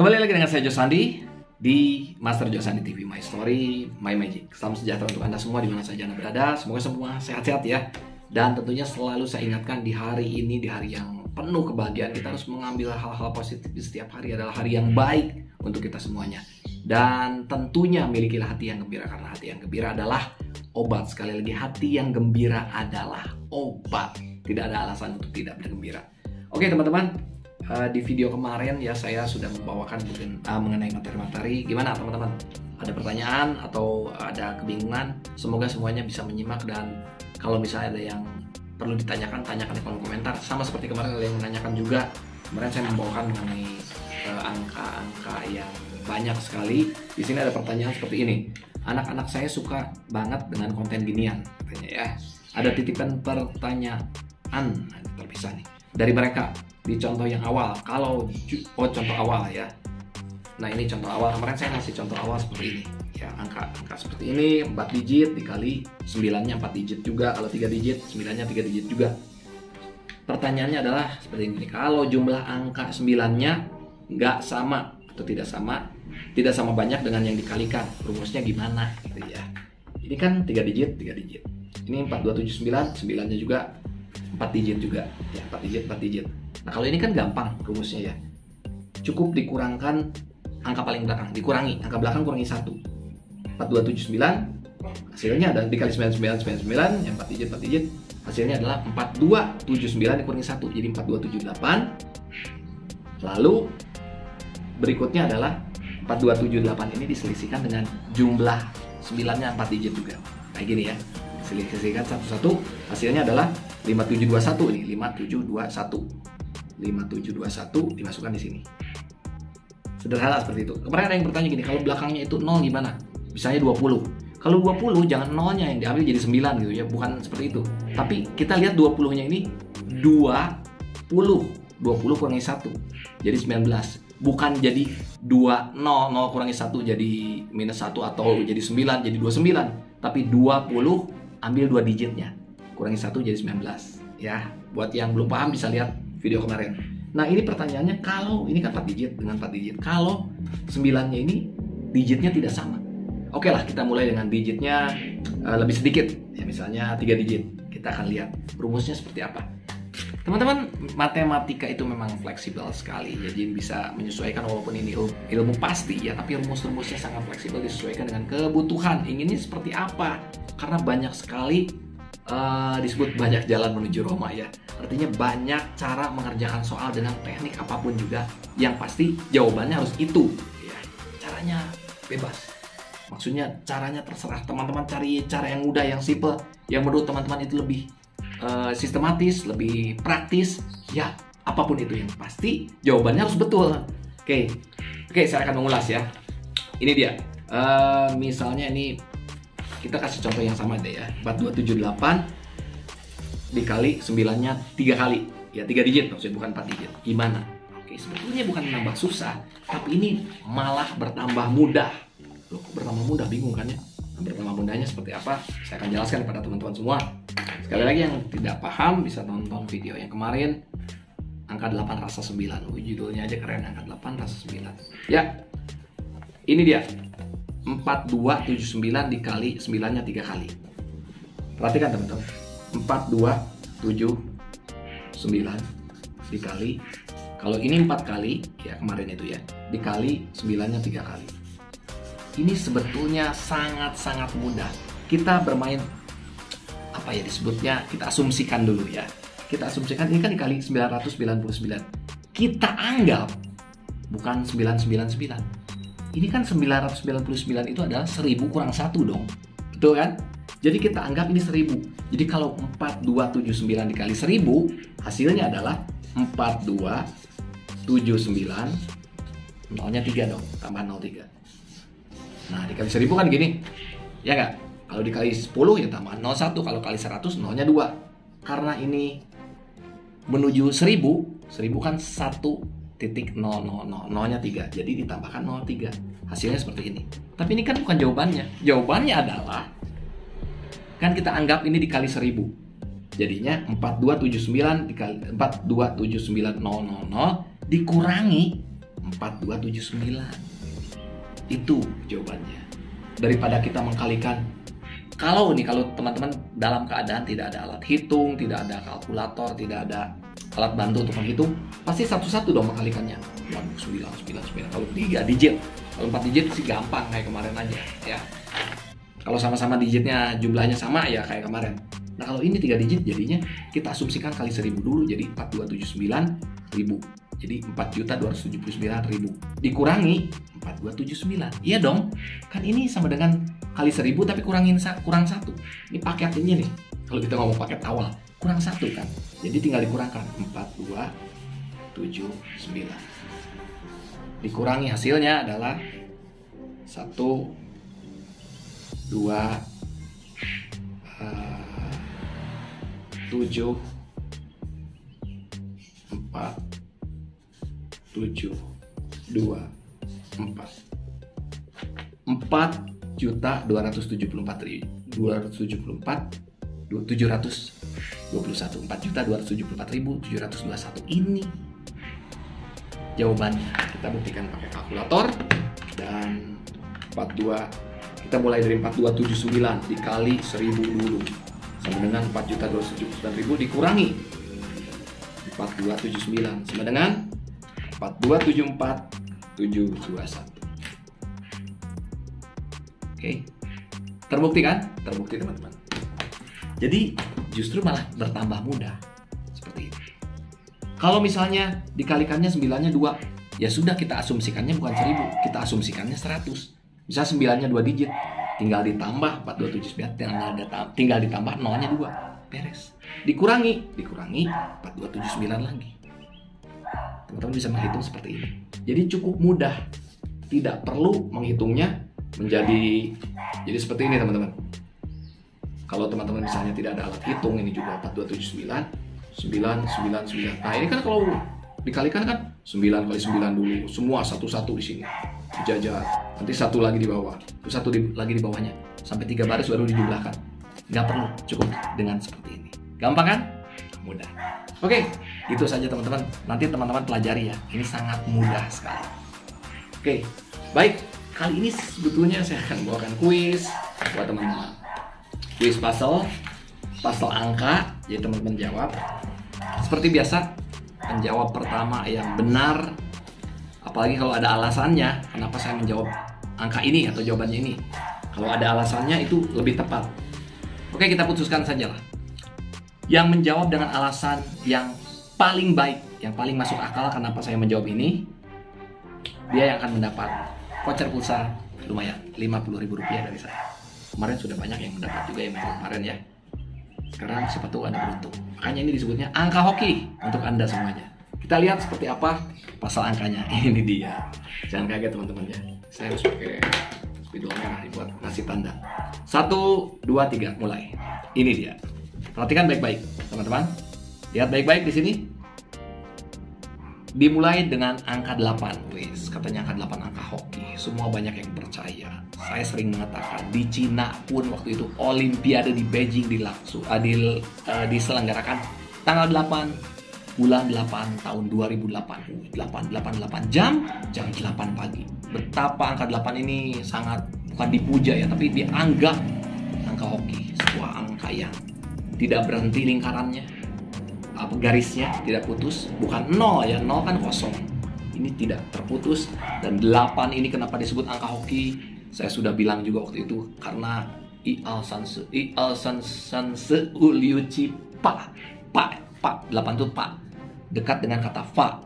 Kembali lagi dengan saya Josandi di Master Josandi TV, My Story, My Magic. Salam sejahtera untuk Anda semua di mana saja Anda berada. Semoga semua sehat-sehat ya. Dan tentunya selalu saya ingatkan di hari ini, di hari yang penuh kebahagiaan, kita harus mengambil hal-hal positif di setiap hari adalah hari yang baik untuk kita semuanya. Dan tentunya milikilah hati yang gembira, karena hati yang gembira adalah obat. Sekali lagi, hati yang gembira adalah obat. Tidak ada alasan untuk tidak bergembira. Oke teman-teman, di video kemarin ya saya sudah membawakan mengenai materi-materi. Gimana teman-teman? Ada pertanyaan atau ada kebingungan? Semoga semuanya bisa menyimak, dan kalau misalnya ada yang perlu ditanyakan, tanyakan di kolom komentar. Sama seperti kemarin ada yang menanyakan juga. Kemarin saya membawakan mengenai angka-angka yang banyak sekali. Di sini ada pertanyaan seperti ini. Anak-anak saya suka banget dengan konten ginian, katanya ya. Ada titipan pertanyaan, terpisah nih, dari mereka. Di contoh yang awal, contoh awal ya. Nah ini contoh awal, kemarin saya ngasih contoh awal seperti ini ya, angka seperti ini, 4 digit dikali 9-nya 4 digit juga, kalau 3 digit 9-nya 3 digit juga. Pertanyaannya adalah seperti ini, kalau jumlah angka 9-nya nggak sama atau tidak sama banyak dengan yang dikalikan, rumusnya gimana gitu ya. Ini kan 3 digit ini 4279, 9-nya juga 4 digit juga ya, 4 digit. Nah kalau ini kan gampang rumusnya ya, cukup dikurangkan angka paling belakang, dikurangi angka belakang, kurangi 1. 4279 hasilnya ada dikali 9999 yang 4 digit, hasilnya adalah 4279 dikurangi 1, jadi 4278. Lalu berikutnya adalah 4278 ini diselisihkan dengan jumlah 9-nya 4 digit juga, kayak gini ya, diselisihkan satu-satu, hasilnya adalah 5721 ini, 5721 dimasukkan di sini. Sederhana seperti itu. Kemarin ada yang bertanya gini, kalau belakangnya itu 0 gimana? Misalnya 20. Kalau 20 jangan 0-nya yang diambil jadi 9 gitu ya, bukan seperti itu. Tapi kita lihat 20-nya ini 20 kurangi 1 jadi 19. Bukan jadi 0 kurangi 1 jadi minus 1 atau jadi 9 jadi 29. Tapi 20 ambil 2 digitnya, kurangi 1 jadi 19 ya. Buat yang belum paham bisa lihat video kemarin. Nah ini pertanyaannya, kalau ini kan 4 digit dengan 4 digit, kalau 9-nya ini digitnya tidak sama. Oke lah, kita mulai dengan digitnya lebih sedikit ya, misalnya 3 digit. Kita akan lihat rumusnya seperti apa. Teman-teman, matematika itu memang fleksibel sekali, jadi bisa menyesuaikan, walaupun ini ilmu pasti ya, tapi rumus-rumusnya sangat fleksibel, disesuaikan dengan kebutuhan inginnya seperti apa. Karena banyak sekali disebut banyak jalan menuju Roma ya, artinya banyak cara mengerjakan soal dengan teknik apapun juga, yang pasti jawabannya harus itu ya. Caranya bebas, maksudnya caranya terserah teman-teman, cari cara yang mudah, yang simple, yang menurut teman-teman itu lebih sistematis, lebih praktis ya. Apapun itu, yang pasti jawabannya harus betul. Oke, saya akan mengulas ya. Ini dia, misalnya ini kita kasih contoh yang sama deh ya, 4278 dikali 9-nya 3 kali ya, 3 digit maksudnya, bukan 4 digit. Gimana? Oke, sebetulnya bukan menambah susah, tapi ini malah bertambah mudah. Loh, kok bertambah mudah? Bingung kan ya? Nah, bertambah mudahnya seperti apa? Saya akan jelaskan kepada teman-teman semua. Sekali lagi, yang tidak paham bisa tonton video yang kemarin, angka 8 rasa 9. Judulnya aja keren, angka 8 rasa 9 ya. Ini dia, 4279 dikali 9-nya 3 kali. Perhatikan teman-teman, 4279 dikali, kalau ini 4 kali ya kemarin itu ya, dikali 9-nya 3 kali. Ini sebetulnya sangat-sangat mudah. Kita bermain apa ya disebutnya, kita asumsikan dulu ya. Kita asumsikan ini kan dikali 999. Kita anggap bukan 999. Ini kan 999 itu adalah 1000 kurang 1 dong, betul kan? Jadi kita anggap ini 1000. Jadi kalau 4279 dikali 1000, hasilnya adalah 4279, nolnya 3 dong, tambah 03. Nah dikali 1000 kan gini, ya nggak? Kalau dikali 10 ya tambah 01, kalau kali 100 nolnya 2. Karena ini menuju 1000 kan 1.000, nolnya 3, jadi ditambahkan 03, hasilnya seperti ini. Tapi ini kan bukan jawabannya. Jawabannya adalah, kan kita anggap ini dikali 1000, jadinya 4279 dikali 4279.000 dikurangi 4279. Itu jawabannya. Daripada kita mengkalikan, kalau teman-teman dalam keadaan tidak ada alat hitung, tidak ada kalkulator, tidak ada alat bantu untuk menghitung, pasti satu-satu dong mengkalikannya. 999. Kalau 3 digit, kalau 4 digit sih gampang kayak kemarin aja ya. Kalau sama-sama digitnya jumlahnya sama ya kayak kemarin. Nah kalau ini 3 digit jadinya kita asumsikan kali 1000 dulu, jadi 4279.000. Jadi 4.279.000 dikurangi 4279. Iya dong, kan ini sama dengan kali 1000 tapi kurang 1. Ini paketnya nih. Kalau kita ngomong paket awal, kurang 1 kan. Jadi tinggal dikurangkan 4279. Dikurangi hasilnya adalah 1, 2, 7, 4, 7, 2, 4. 4.274.721. Ini jawabannya. Kita buktikan pakai kalkulator. Dan 42, kita mulai dari 4279 dikali 1000 dulu, sama dengan 4.279.000 dikurangi 4279 sama dengan 4274.721. Oke, terbukti kan? Terbukti teman-teman. Jadi justru malah bertambah mudah seperti ini. Kalau misalnya dikalikannya 9-nya 2, ya sudah kita asumsikannya bukan 1000, kita asumsikannya 100. Misal 9-nya 2 digit, tinggal ditambah 4279, tinggal ditambah 0-nya 2, beres. Dikurangi 4279 lagi. Teman-teman bisa menghitung seperti ini. Jadi cukup mudah, tidak perlu menghitungnya menjadi seperti ini teman-teman. Kalau teman-teman misalnya tidak ada alat hitung, ini juga 4279, 999. Nah ini kan kalau dikalikan kan 9 kali 9 dulu, semua satu-satu di sini dijajar, nanti satu lagi di bawah, terus lagi di bawahnya, sampai 3 baris baru dijumlahkan. Nggak perlu, cukup dengan seperti ini. Gampang kan? Mudah. Oke, itu saja teman-teman. Nanti teman-teman pelajari ya, ini sangat mudah sekali. Oke, baik. Kali ini sebetulnya saya akan bawakan kuis buat teman-teman. Kuis puzzle angka, jadi teman-teman jawab. Seperti biasa, menjawab pertama yang benar. Apalagi kalau ada alasannya, kenapa saya menjawab angka ini atau jawabannya ini. Kalau ada alasannya itu lebih tepat. Oke, kita putuskan sajalah. Yang menjawab dengan alasan yang paling baik, yang paling masuk akal kenapa saya menjawab ini, dia yang akan mendapat voucher pulsa lumayan, Rp50.000 dari saya. Kemarin sudah banyak yang mendapat juga yang kemarin ya. Sekarang siapa tahu Anda beruntung. Makanya ini disebutnya angka hoki untuk Anda semuanya. Kita lihat seperti apa pasal angkanya. Ini dia. Jangan kaget teman-teman ya. Saya harus pakai spidol merah buat ngasih tanda. 1, 2, 3, mulai. Ini dia. Perhatikan baik-baik, teman-teman. Lihat baik-baik di sini. Dimulai dengan angka 8. Wis, katanya angka 8 angka hoki. Semua banyak yang percaya. Saya sering mengatakan di Cina pun waktu itu Olimpiade di Beijing diselenggarakan tanggal 8 bulan 8 tahun 2008. 8 jam 8 pagi. Betapa angka 8 ini sangat bukan dipuja ya, tapi dianggap angka hoki, sebuah angka yang tidak berhenti lingkarannya, garisnya tidak putus, bukan 0 ya, 0 kan kosong, ini tidak terputus. Dan 8 ini kenapa disebut angka hoki, saya sudah bilang juga waktu itu, karena San Se Liu Chi Pa, 8 itu pa, dekat dengan kata fa,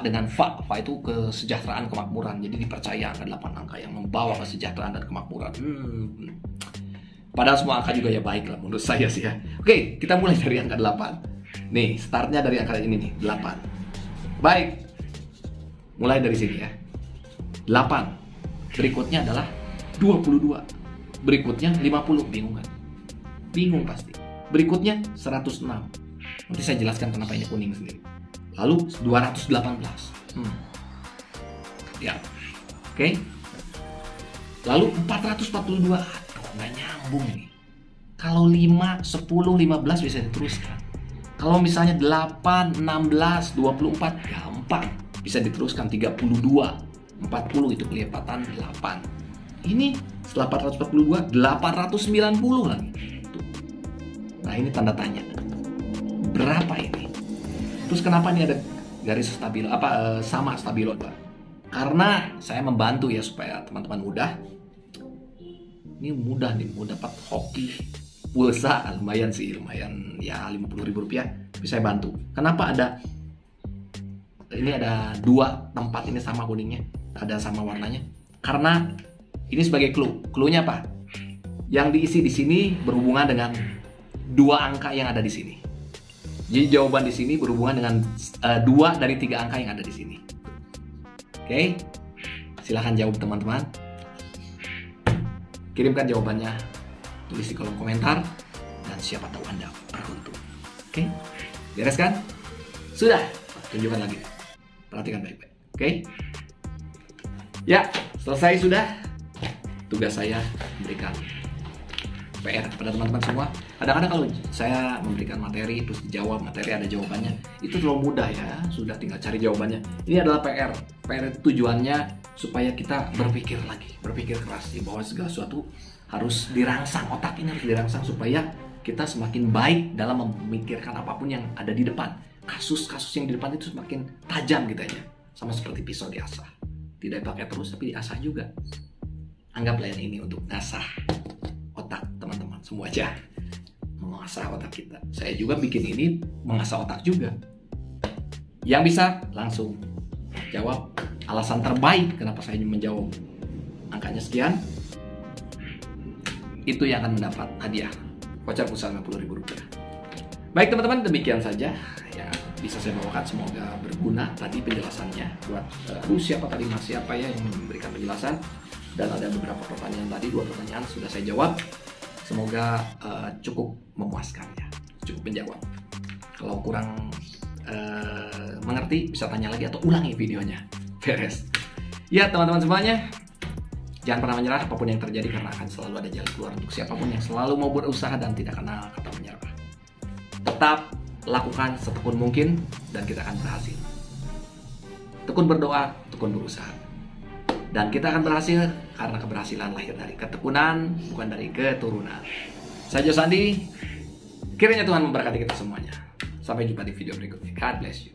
dengan fa itu kesejahteraan, kemakmuran. Jadi dipercaya angka 8 angka yang membawa kesejahteraan dan kemakmuran. Padahal semua angka juga ya baik lah menurut saya sih ya. Oke, kita mulai dari angka 8. Nih, startnya dari angka ini nih, 8. Baik. Mulai dari sini ya. 8. Berikutnya adalah 22. Berikutnya 50. Bingung kan? Bingung pasti. Berikutnya 106. Nanti saya jelaskan kenapa ini kuning sendiri. Lalu 218. Ya. Oke. Lalu 442. Aduh, nggak nyambung ini. Kalau 5, 10, 15 bisa diteruskan. Kalau misalnya 8, 16, 24, gampang. Bisa diteruskan 32, 40 itu kelipatan 8. Ini setelah 442, 890 lagi. Tuh. Nah ini tanda tanya. Berapa ini? Terus kenapa ini ada garis stabilo sama stabilo, Pak? Karena saya membantu ya supaya teman-teman mudah. Ini mudah nih, mau dapat hoki pulsa lumayan sih, lumayan ya 50.000 rupiah bisa saya bantu. Kenapa ini ada dua tempat ini sama kuningnya, ada sama warnanya? Karena ini sebagai clue. Clue-nya apa? Yang diisi di sini berhubungan dengan dua angka yang ada di sini. Jadi jawaban di sini berhubungan dengan 2 dari 3 angka yang ada di sini. Oke, silahkan jawab teman-teman. Kirimkan jawabannya, tulis di kolom komentar, dan siapa tahu Anda beruntung. Oke, beres kan? Sudah, tunjukkan lagi. Perhatikan baik-baik. Oke? Ya, selesai sudah. Tugas saya memberikan PR kepada teman-teman semua. Kadang-kadang kalau saya memberikan materi terus dijawab, materi ada jawabannya, itu terlalu mudah ya, sudah tinggal cari jawabannya. Ini adalah PR. PR itu tujuannya supaya kita berpikir lagi, berpikir keras bahwa segala sesuatu harus dirangsang, otak ini harus dirangsang supaya kita semakin baik dalam memikirkan apapun yang ada di depan. Kasus-kasus yang di depan itu semakin tajam gitu aja, sama seperti pisau diasah. Tidak dipakai terus tapi diasah juga. Anggaplah ini untuk ngasah otak teman-teman semua aja, mengasah otak kita. Saya juga bikin ini mengasah otak juga. Yang bisa langsung jawab alasan terbaik kenapa saya menjawab angkanya sekian, itu yang akan mendapat hadiah voucher pulsa 50.000 rupiah. Baik teman-teman, demikian saja ya bisa saya bawakan, semoga berguna tadi penjelasannya buat siapa tadi siapa ya yang memberikan penjelasan. Dan ada beberapa pertanyaan tadi, 2 pertanyaan sudah saya jawab. Semoga cukup memuaskan ya, cukup menjawab. Kalau kurang mengerti bisa tanya lagi atau ulangi videonya. Beres. Ya teman-teman semuanya, jangan pernah menyerah apapun yang terjadi, karena akan selalu ada jalan keluar untuk siapapun yang selalu mau berusaha dan tidak kenal kata menyerah. Tetap lakukan setekun mungkin dan kita akan berhasil. Tekun berdoa, tekun berusaha. Dan kita akan berhasil karena keberhasilan lahir dari ketekunan, bukan dari keturunan. Saya Josandi, kiranya Tuhan memberkati kita semuanya. Sampai jumpa di video berikutnya. God bless you.